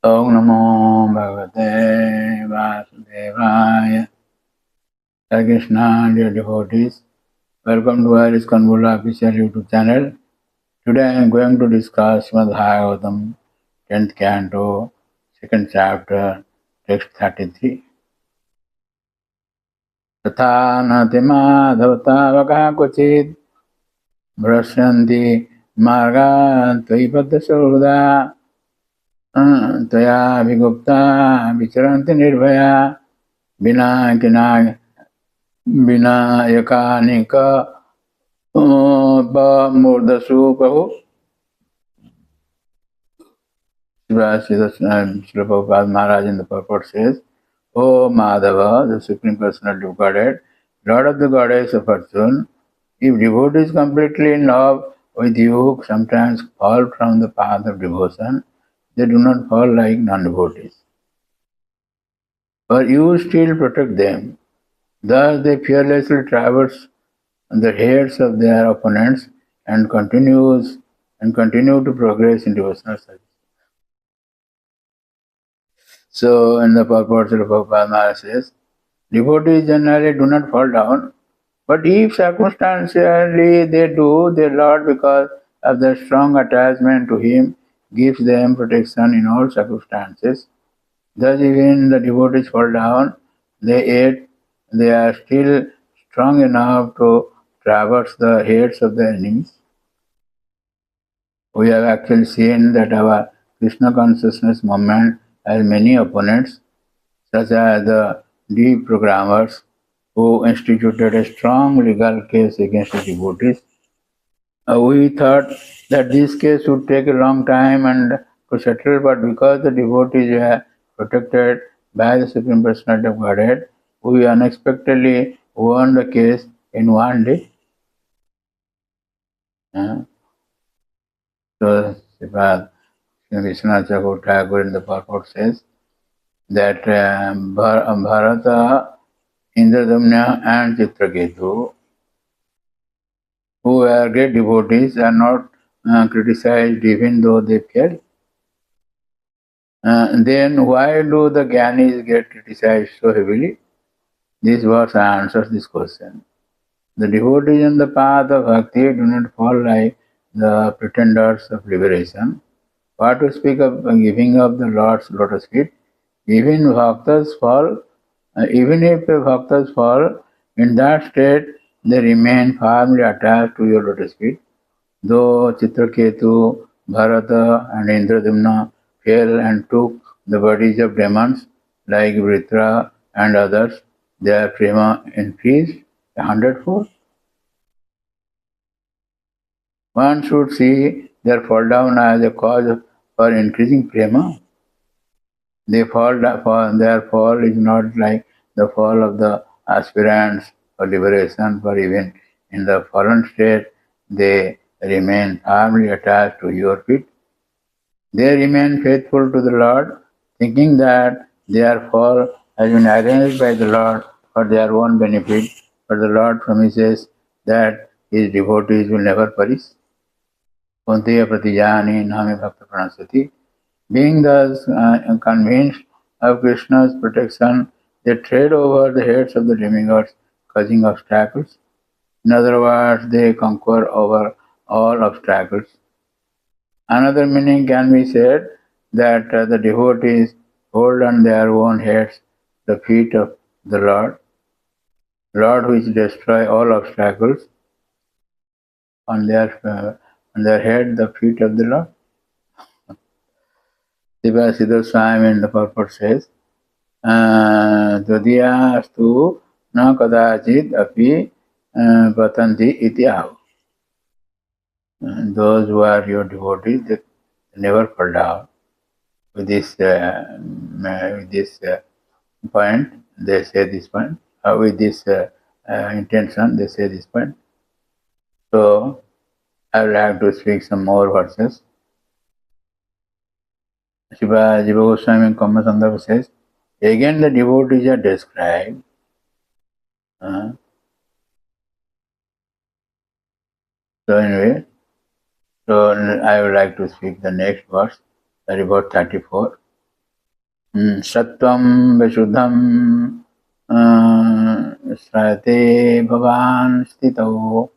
Om Namo Bhagavate Vasudevaya. Hare Krishna, dear devotees. Welcome to our ISKCON BURLA official YouTube channel. Today I am going to discuss Srimad Bhagavatam, 10th canto, 2nd chapter, text 33. Tatha nati madhavata kvachid brashyanti marga tvaipada surda taya vigupta vicharanti nirbhaya vinayakanika murdasu Prabhu. Srila Prabhupada Maharaj in the purport says, O Madhava, the Supreme Personality of Godhead, Lord of the Goddess of Fortune, if devotees completely in love with you sometimes fall from the path of devotion, they do not fall like non-devotees. For you still protect them. Thus they fearlessly traverse the heads of their opponents and continue to progress in devotional service. So in the purport of Prabhupada Maharaj says, devotees generally do not fall down, but if circumstantially they do, their Lord, because of their strong attachment to Him, gives them protection in all circumstances. Thus even the devotees fall down, yet they are still strong enough to traverse the heads of the enemies. We have actually seen that our Krishna consciousness movement has many opponents, such as the deprogrammers who instituted a strong legal case against the devotees. We thought that this case would take a long time and to settle, but because the devotees were protected by the Supreme Personality of Godhead, we unexpectedly won the case in one day. So, Sripad Vishwanath Thakur in the purport says that Bharata, Indradumna and Chitraketu, who were great devotees, are not criticized even though they fail. Then why do the Gyanis get criticized so heavily? This verse answers this question. The devotees on the path of bhakti do not fall like the pretenders of liberation. What to speak of giving up the Lord's lotus feet? Even if bhaktas fall, in that state they remain firmly attached to your lotus feet. Though Chitraketu, Bharata, and Indradumna fell and took the bodies of demons like Vritra and others, their prema increased 100-fold. One should see their fall down as a cause for increasing prema. Their fall is not like the fall of the aspirants for liberation, for even in the fallen state they remain firmly attached to your feet. They remain faithful to the Lord, thinking that their fall has been arranged by the Lord for their own benefit, but the Lord promises that His devotees will never perish. Kunteya pratijani name bhakta pranasati. Being thus convinced of Krishna's protection, they tread over the heads of the demigods, causing obstacles. In other words, they conquer over all obstacles. Another meaning can be said that the devotees hold on their own heads the feet of the Lord which destroy all obstacles, on their head the feet of the Lord. Siddha Swami in the purport says, Tvadiyastu na kadachit api patanti iti ahu. Those who are your devotees, they never fall down. With this point, they say this point. With this intention, they say this point. So, I would like to speak some more verses. Jiva Goswami in Kama Sandarbha says, again the devotees are described. So anyway, so I would like to speak the next verse, that is verse 34. Sattvam Vishuddham Srate Bhavan Stito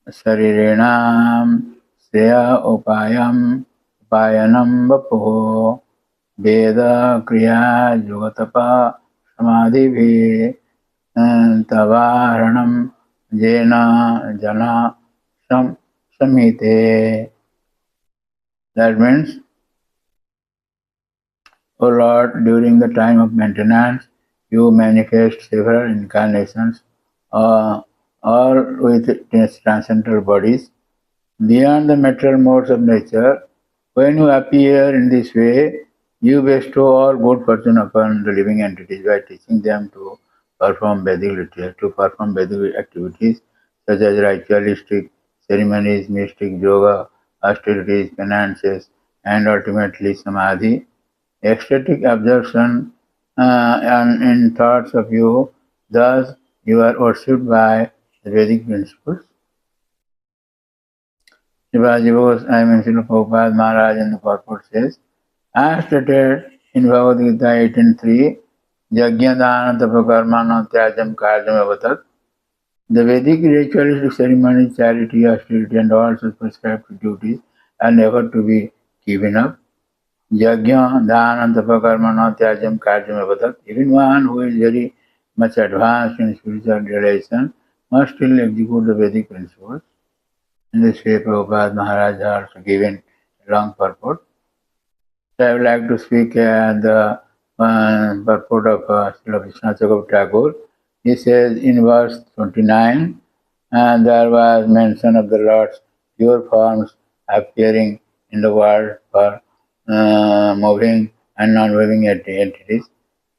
Sarirenam Sreya Upayanam Vapuho Veda Kriya Yugatapa Samadhi Tavaranam Jena Jana Samhite. That means, O Lord, during the time of maintenance, you manifest several incarnations, all with transcendental bodies. Beyond the material modes of nature, when you appear in this way, you bestow all good fortune upon the living entities by teaching them to perform Vedic activities such as ritualistic ceremonies, mystic yoga, austerities, penances, and ultimately samadhi. Ecstatic absorption and in thoughts of you, thus you are worshipped by the Vedic principles. Shivaji Bose, I mean Srila Prabhupada Maharaj in the purport says, as stated in Bhagavad Gita 18.3, Yajna Dana Tapa Karma No Tyajam Karyam Avatat. The Vedic ritualistic ceremonies, charity, austerity, and all such prescribed duties are never to be given up. Yajna, Dana, Tapa, Karma, no Tyajam, Karyam, Avatat. Even one who is very much advanced in spiritual realization must still execute the Vedic principles. In this way, Prabhupada Maharaj has also given a long purport. So I would like to speak the purport of Srila Vishnu Chakravarti Thakur. He says in verse 29, there was mention of the Lord's pure forms appearing in the world for moving and non-moving entities.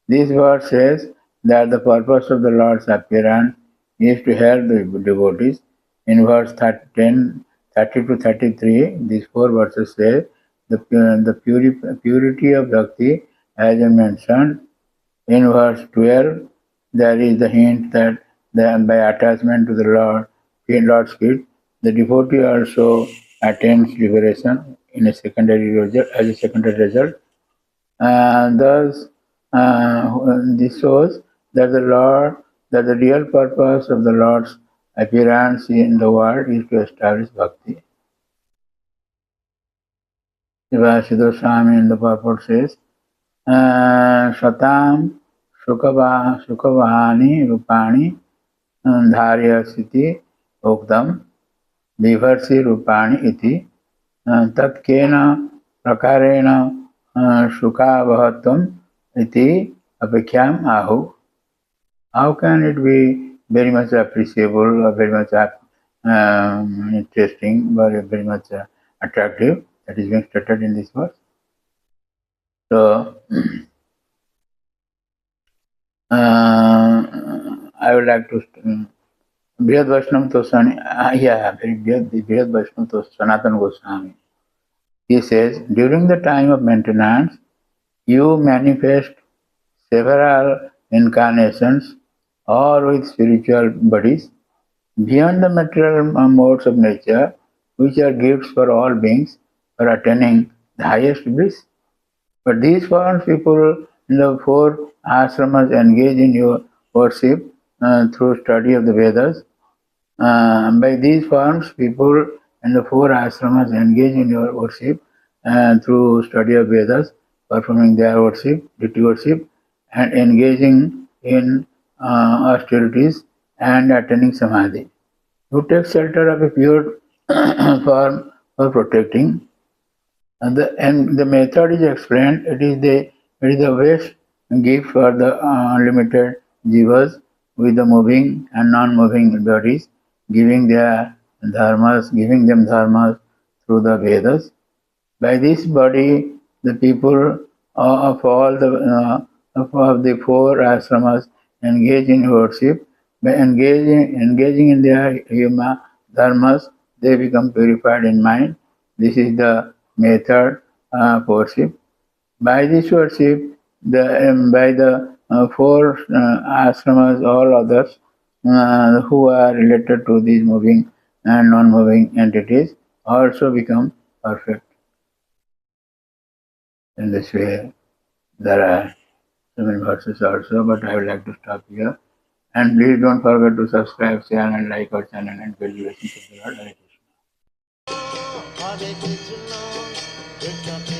This verse says that the purpose of the Lord's appearance is to help the devotees. In verse 30 to 33, these four verses say the purity of bhakti, as I mentioned. In verse 12, there is the hint that by attachment to the Lord's feet, the devotee also attains liberation in a secondary result, as a secondary result. Thus, this shows that the real purpose of the Lord's appearance in the world is to establish bhakti. Siddha Swami in the purport says, Shatam Sukavahani Rupani Dharya Siti Uktam Vivarsi Rupani Iti Tatkena Prakarena Sukavahatam Iti Apekhyam Ahu. How can it be very much appreciable or very much interesting or very much attractive? That is being stated in this verse. So, I would like to Brihad Vaishnav Tosani, Brihad Vaishnav Tos Sanatana Goswami. He says, during the time of maintenance, you manifest several incarnations, all with spiritual bodies, beyond the material modes of nature, which are gifts for all beings for attaining the highest bliss. But these forms people in the four ashramas engage in your worship through study of the Vedas. By these forms, people in the four ashramas engage in your worship through study of Vedas, performing their worship, deity worship, and engaging in austerities and attaining samadhi. You take shelter of a pure form for protecting. And the method is explained. It is the best gift for the unlimited jivas with the moving and non-moving bodies, giving them dharmas through the Vedas. By this body, the people of all of the four ashramas engage in worship. By engaging in their dharmas, they become purified in mind. This is the method of worship. By this worship, by the four ashramas, all others who are related to these moving and non-moving entities also become perfect. In this way, There are so many verses also, but I would like to stop here. And please don't forget to subscribe, share, and like our channel and bell the blessings of the Lord. Hare Krishna.